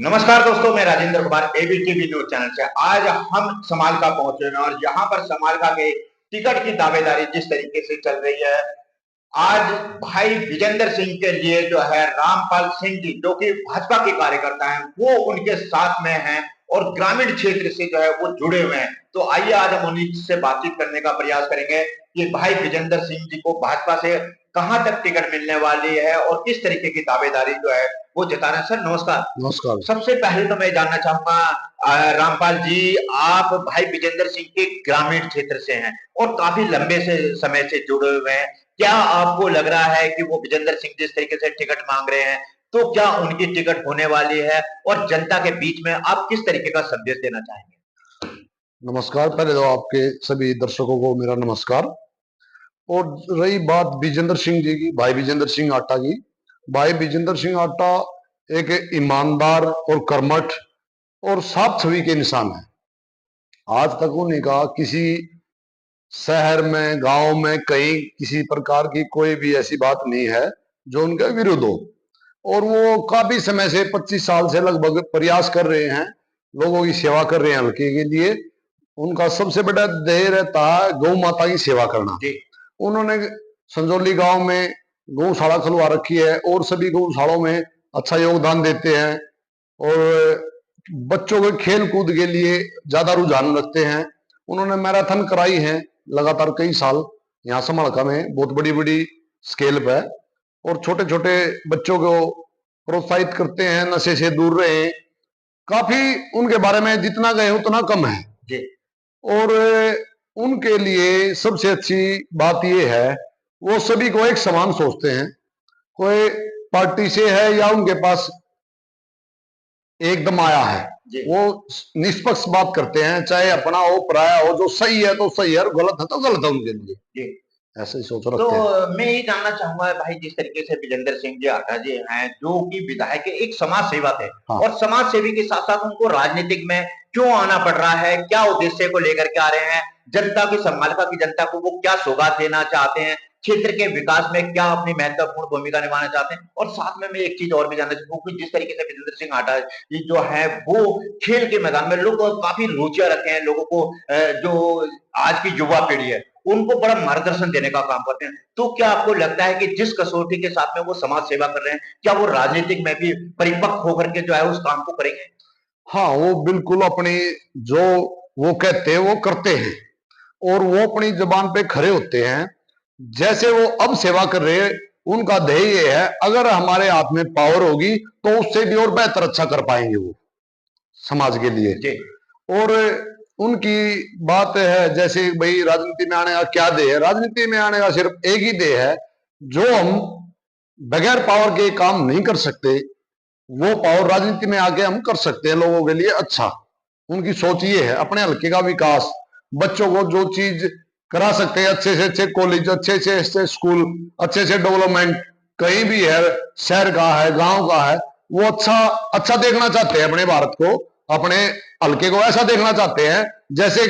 नमस्कार दोस्तों, मैं राजेंद्र कुमार एबीटीवी न्यूज चैनल से। आज हम समालका पहुंचे हैं और यहाँ पर समालका के टिकट की दावेदारी जिस तरीके से चल रही है, आज भाई विजेंद्र सिंह के लिए जो है रामपाल सिंह जी, जो कि भाजपा के कार्यकर्ता हैं, वो उनके साथ में हैं और ग्रामीण क्षेत्र से जो है वो जुड़े हुए हैं। तो आइए आज हम उन्हीं से बातचीत करने का प्रयास करेंगे कि भाई विजेंद्र सिंह जी को भाजपा से कहां तक टिकट मिलने वाली है और किस तरीके की दावेदारी जो है वो जता रहे हैं। सर नमस्कार। नमस्कार। सबसे पहले तो मैं जानना चाहूंगा, रामपाल जी, आप भाई विजेंद्र सिंह के ग्रामीण क्षेत्र से हैं और काफी लंबे से समय से जुड़े हुए हैं। क्या आपको लग रहा है कि वो विजेंद्र सिंह जिस तरीके से टिकट मांग रहे हैं, तो क्या उनकी टिकट होने वाली है और जनता के बीच में आप किस तरीके का संदेश देना चाहेंगे? नमस्कार। पहले तो आपके सभी दर्शकों को मेरा नमस्कार। और रही बात विजेंद्र सिंह जी की, भाई विजेंद्र सिंह आटा की, भाई विजेंद्र सिंह आटा एक ईमानदार और कर्मठ और साफ छवि के इंसान है। आज तक उन्हीं का किसी शहर में, गांव में, कहीं किसी प्रकार की कोई भी ऐसी बात नहीं है जो उनके विरुद्ध हो। और वो काफी समय से 25 साल से लगभग प्रयास कर रहे हैं, लोगों की सेवा कर रहे हैं हल्के के लिए। उनका सबसे बड़ा ध्येय रहता है गौ माता की सेवा करना। उन्होंने संजौली गांव में गौशाला खुलवा रखी है और सभी गौशालों में अच्छा योगदान देते हैं और बच्चों के खेल कूद के लिए ज्यादा रुझान रखते हैं। उन्होंने मैराथन कराई है लगातार कई साल यहाँ समालका में, बहुत बड़ी बड़ी स्केल पे। और छोटे छोटे बच्चों को प्रोत्साहित करते हैं, नशे से दूर रहे। काफी उनके बारे में जितना गए उतना कम है जी। और उनके लिए सबसे अच्छी बात यह है, वो सभी को एक समान सोचते हैं। कोई पार्टी से है या उनके पास एकदम आया है, वो निष्पक्ष बात करते हैं, चाहे अपना हो पराया हो। जो सही है तो सही है और गलत है तो गलत है उनके लिए। जी। ऐसे ही सोच तो रखते हैं। मैं ये जानना चाहूंगा भाई, जिस तरीके से विजेंद्र सिंह जी आटा जी हैं, जो कि विधायक के एक समाज सेवक है, हाँ। और समाज सेवी के साथ साथ उनको राजनीतिक में क्यों आना पड़ रहा है, क्या उद्देश्य को लेकर के आ रहे हैं, जनता की समालका की जनता को वो क्या सौगात देना चाहते हैं, क्षेत्र के विकास में क्या अपनी महत्वपूर्ण भूमिका निभाना चाहते हैं। और साथ में मैं एक चीज और भी जानना चाहूंगा कि जिस तरीके से विजेंद्र सिंह आटा जी जो है वो खेल के मैदान में लोग काफी रुचियां रखे हैं, लोगों को जो आज की युवा पीढ़ी है उनको बड़ा मार्गदर्शन देने का काम करते हैं। तो क्या आपको लगता है कि जिस कसौटी के साथ में वो समाज सेवा कर रहे हैं, क्या वो राजनीतिक में भी परिपक्व होकर के जो है उस काम को करेंगे? हाँ, वो बिल्कुल अपनी जो वो कहते हैं वो करते हैं और वो अपनी जबान पे खरे होते हैं। जैसे वो अब सेवा कर रहे हैं, उनका ध्येय ये है, अगर हमारे हाथ में पावर होगी तो उससे भी और बेहतर अच्छा कर पाएंगे वो समाज के लिए। जी। और उनकी बात है जैसे भाई राजनीति में आने का क्या ध्येय है। राजनीति में आने का सिर्फ एक ही ध्येय है, जो हम बगैर पावर के काम नहीं कर सकते, वो पावर राजनीति में आके हम कर सकते हैं लोगों के लिए अच्छा। उनकी सोच ये है, अपने हल्के का विकास, बच्चों को जो चीज करा सकते हैं, अच्छे से अच्छे कॉलेज, अच्छे से अच्छे स्कूल, अच्छे से डेवलपमेंट कहीं भी है, शहर का है, गांव का है, वो अच्छा अच्छा देखना चाहते हैं अपने भारत को, अपने हल्के को ऐसा देखना चाहते हैं जैसे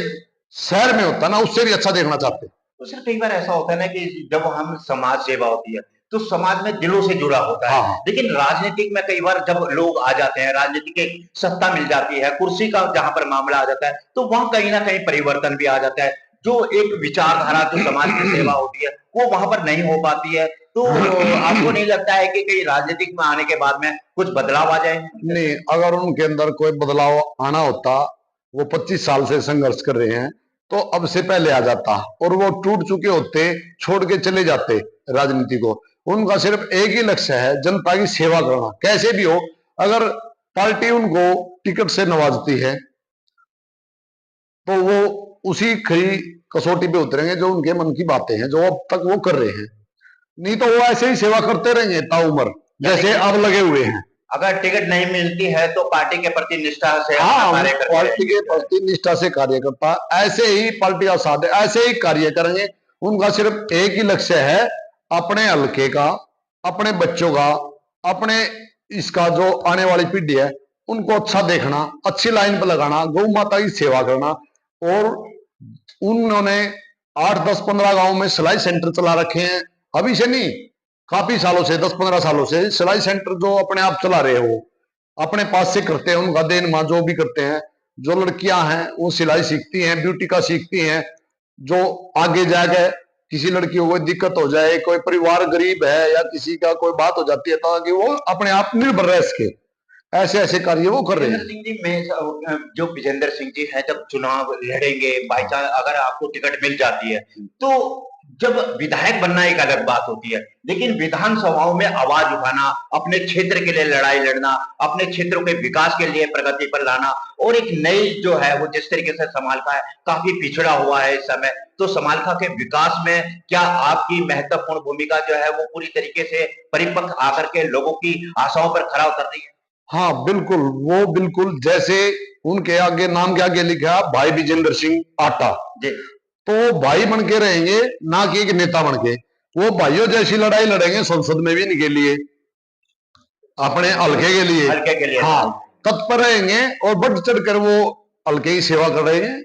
शहर में होता है ना, उससे भी अच्छा देखना चाहते हैं। तो सर कई बार ऐसा होता है ना कि जब हम समाज सेवा होती है तो समाज में दिलों से जुड़ा होता है। हाँ। लेकिन राजनीतिक में कई बार जब लोग आ जाते हैं, राजनीति की सत्ता मिल जाती है, कुर्सी का जहां पर मामला आ जाता है, तो वहां कहीं ना कहीं परिवर्तन भी आ जाता है। जो एक विचारधारा जो समाज की सेवा होती है वो वहां पर नहीं हो पाती है। तो आपको नहीं लगता है कि कहीं राजनीतिक में आने के बाद में कुछ बदलाव आ जाए? नहीं, अगर उनके अंदर कोई बदलाव आना होता, वो 25 साल से संघर्ष कर रहे हैं, तो अब से पहले आ जाता और वो टूट चुके होते, छोड़ के चले जाते राजनीति को। उनका सिर्फ एक ही लक्ष्य है, जनता की सेवा करना कैसे भी हो। अगर पार्टी उनको टिकट से नवाजती है तो वो उसी खरी कसौटी पे उतरेंगे जो उनके मन की बातें हैं, जो अब तक वो कर रहे हैं। नहीं तो वो ऐसे ही सेवा करते रहेंगे ताउम्र, जैसे अब लगे हुए हैं। अगर टिकट नहीं मिलती है तो पार्टी के प्रति निष्ठा से हाँ, कार्य करते पार्टी के रहेंगे। प्रति निष्ठा से कार्य करता, ऐसे ही पार्टी का साथ ऐसे ही कार्य करेंगे। उनका सिर्फ एक ही लक्ष्य है, अपने हल्के का, अपने बच्चों का, अपने इसका जो आने वाली पीढ़ी है उनको अच्छा देखना, अच्छी लाइन पर लगाना, गौ माता की सेवा करना। और उन्होंने 8, 10, 15 गांव में सिलाई सेंटर चला रखे हैं। अभी से नहीं, काफी सालों से, 10, 15 सालों से सिलाई सेंटर जो अपने आप चला रहे हो। अपने पास से करते हैं, उनका देन माँ जो भी करते हैं। जो लड़कियां हैं वो सिलाई सीखती हैं, ब्यूटी का सीखती हैं, जो आगे जाकर किसी लड़की को कोई दिक्कत हो जाए, कोई परिवार गरीब है या किसी का कोई बात हो जाती है, ताकि वो अपने आप निर्भर रह सके, ऐसे ऐसे कार्य वो कर रहे विजेंद्र हैं। सिंह जी, मैं जो विजेंद्र सिंह जी हैं जब चुनाव लड़ेंगे, बाई चांस अगर आपको टिकट मिल जाती है, तो जब विधायक बनना एक अलग बात होती है, लेकिन विधानसभाओं में आवाज उठाना, अपने क्षेत्र के लिए लड़ाई लड़ना, अपने क्षेत्रों के विकास के लिए प्रगति पर लाना, और एक नई जो है वो जिस तरीके से समालखा है काफी पिछड़ा हुआ है इस समय, तो समालखा के विकास में क्या आपकी महत्वपूर्ण भूमिका जो है वो पूरी तरीके से परिपक्व आकर के लोगों की आशाओं पर खरा उतर रही है? हाँ बिल्कुल, वो बिल्कुल जैसे उनके आगे नाम के आगे लिखा भाई विजेंद्र सिंह आटा, जी। तो वो भाई बन के रहेंगे, ना कि एक नेता बन के। वो भाइयों जैसी लड़ाई लड़ेंगे संसद में भी इनके लिए, अपने हल्के के लिए। हल्के के लिए हाँ, लड़ाई। तत्पर रहेंगे और बढ़ चढ़ कर वो हल्के की सेवा कर रहे हैं,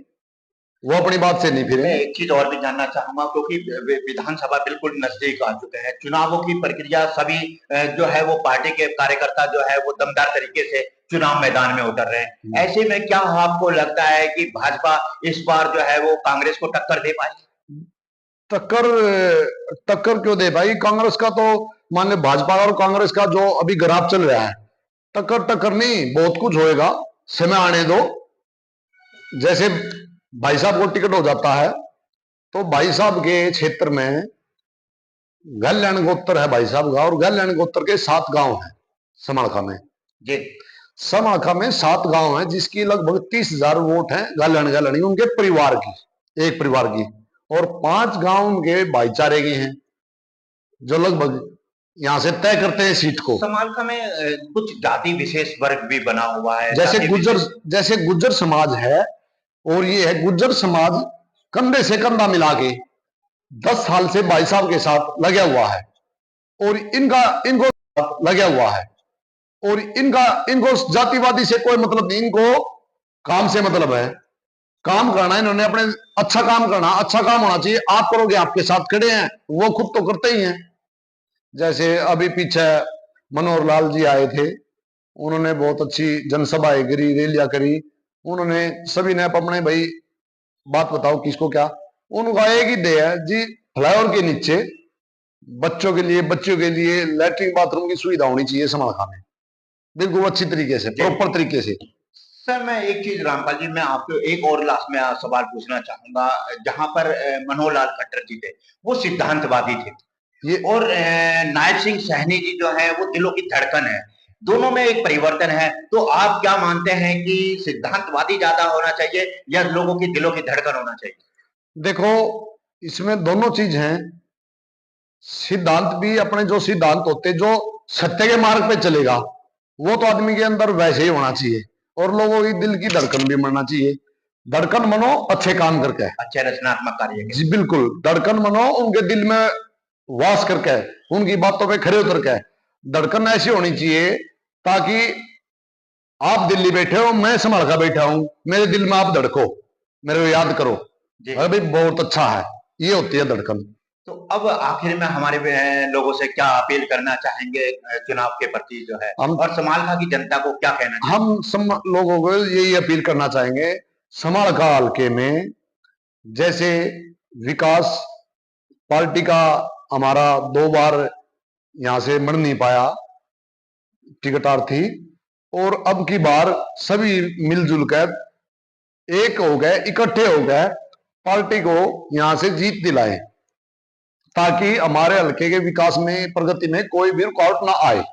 वो अपनी बात से नहीं मैं फिरेंगे। एक चीज और भी जानना चाहूंगा, क्योंकि विधानसभा बिल्कुल नजदीक आ चुके हैं, चुनावों की प्रक्रिया सभी जो है वो पार्टी के कार्यकर्ता जो है वो दमदार तरीके से चुनाव मैदान में उतर रहे हैं। ऐसे में क्या आपको लगता है कि भाजपा इस बार जो है वो कांग्रेस को टक्कर दे पाएगी? टक्कर, टक्कर क्यों दे भाई? कांग्रेस का तो मान लो, भाजपा और कांग्रेस का जो अभी ग्राफ चल रहा है, टक्कर टक्कर नहीं, बहुत कुछ होएगा, समय आने दो। जैसे भाई साहब को टिकट हो जाता है, तो भाई साहब के क्षेत्र में गलैंड गोत्र है भाई साहब का, और गलैंड गोत्र के 7 गांव हैं समालखा में। जी। समालखा में 7 गांव हैं, जिसकी लगभग 30,000 वोट हैं गलैंड गलैंड उनके परिवार की, एक परिवार की, और 5 गांव उनके भाईचारे के हैं, जो लगभग यहां से तय करते हैं सीट को। समालखा में कुछ जाति विशेष वर्ग भी बना हुआ है, जैसे जाति गुज्जर, विशेष। जैसे गुज्जर समाज है, और ये है गुज्जर समाज कंधे से कंधा मिला के 10 साल से भाई साहब के साथ लगा हुआ है, और इनका इनको लगा हुआ है, और इनको जातिवादी से कोई मतलब नहीं, इनको काम से मतलब है। काम करना इन्होंने अपने, अच्छा काम करना, अच्छा काम होना चाहिए, आप करोगे, आपके साथ खड़े हैं, वो खुद तो करते ही हैं। जैसे अभी पीछे मनोहर लाल जी आए थे, उन्होंने बहुत अच्छी जनसभाएं करी, रैलियां करी, उन्होंने सभी ने अपने भाई बात बताओ किसको क्या, उनका एक ही ध्येय है जी, फ्लाईओवर के नीचे बच्चों के लिए लैट्रिन बाथरूम की सुविधा होनी चाहिए समालखा में, बिल्कुल अच्छी तरीके से, प्रॉपर तरीके से। सर, मैं एक चीज रामपाल जी, मैं आपको एक और लास्ट में सवाल पूछना चाहूंगा। जहां पर मनोहर लाल खट्टर जी थे वो सिद्धांतवादी थे, ये और नायब सिंह सहनी जी जो है वो दिलों की धड़कन है, दोनों में एक परिवर्तन है, तो आप क्या मानते हैं कि सिद्धांतवादी ज्यादा होना चाहिए या लोगों की दिलों की धड़कन होना चाहिए? देखो, इसमें दोनों चीज हैं। सिद्धांत भी अपने जो सिद्धांत होते, जो सत्य के मार्ग पे चलेगा, वो तो आदमी के अंदर वैसे ही होना चाहिए, और लोगों की दिल की धड़कन भी मरना चाहिए। धड़कन मनो अच्छे काम करके, अच्छे रचनात्मक कार्य के। जी बिल्कुल, धड़कन मनो उनके दिल में वास करके, उनकी बातों पे खड़े उतर के। धड़कन ऐसी होनी चाहिए ताकि आप दिल्ली बैठे हो, मैं संभाल बैठा हूं, मेरे दिल में आप धड़को, मेरे को याद करो, जी। अरे भाई बहुत अच्छा है, ये होती है धड़कन। तो अब आखिर में हमारे लोगों से क्या अपील करना चाहेंगे चुनाव के प्रति जो है, हम और समालखा की जनता को क्या कहना चाहेंगे? हम सम लोगों को यही अपील करना चाहेंगे, समालखा हल्के में जैसे विकास पार्टी का हमारा 2 बार यहां से मर नहीं पाया टिकटार्थी, और अब की बार सभी मिलजुल कर एक हो गए, इकट्ठे हो गए, पार्टी को यहां से जीत दिलाए, ताकि हमारे हल्के के विकास में, प्रगति में कोई भी रुकावट ना आए,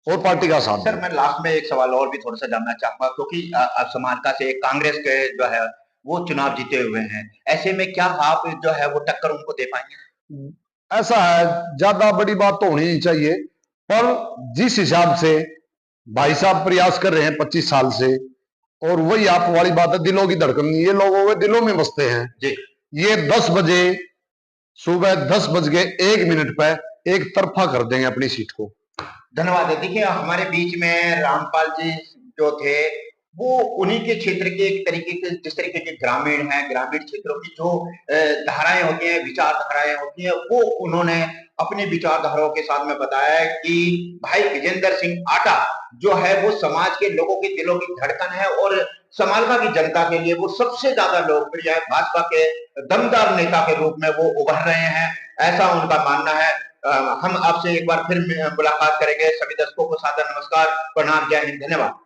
और पार्टी का साथ सर, दें। मैं लास्ट में एक सवाल और भी थोड़ा सा जानना चाहूंगा, क्योंकि अब समालखा से कांग्रेस के जो है वो चुनाव जीते हुए हैं, ऐसे में क्या आप जो है वो टक्कर उनको दे पाएंगे? ऐसा है, ज्यादा बड़ी बात तो होनी नहीं चाहिए, पर जिस हिसाब से भाई साहब प्रयास कर रहे हैं 25 साल से, और वही आप वाली बात है, दिलों की धड़कन, ये लोगों के दिलों में बसते हैं। जी। ये 10 बजे, सुबह 10 बज के 1 मिनट पे एक तरफा कर देंगे अपनी सीट को। धन्यवाद। देखिए, हमारे बीच में रामपाल जी जो थे वो उन्हीं के क्षेत्र के एक तरीके के, जिस तरीके के ग्रामीण हैं, ग्रामीण क्षेत्रों की जो धाराएं होती हैं, विचारधाराएं होती हैं, वो उन्होंने अपनी विचारधाराओं के साथ में बताया है कि भाई विजेंद्र सिंह आटा जो है वो समाज के लोगों के दिलों की धड़कन है और समालखा की जनता के लिए वो सबसे ज्यादा लोकप्रिय है। भाजपा के दमदार नेता के रूप में वो उभर रहे हैं, ऐसा उनका मानना है। हम आपसे एक बार फिर मुलाकात करेंगे। सभी दर्शकों को सादर नमस्कार, प्रणाम, जय हिंद, धन्यवाद।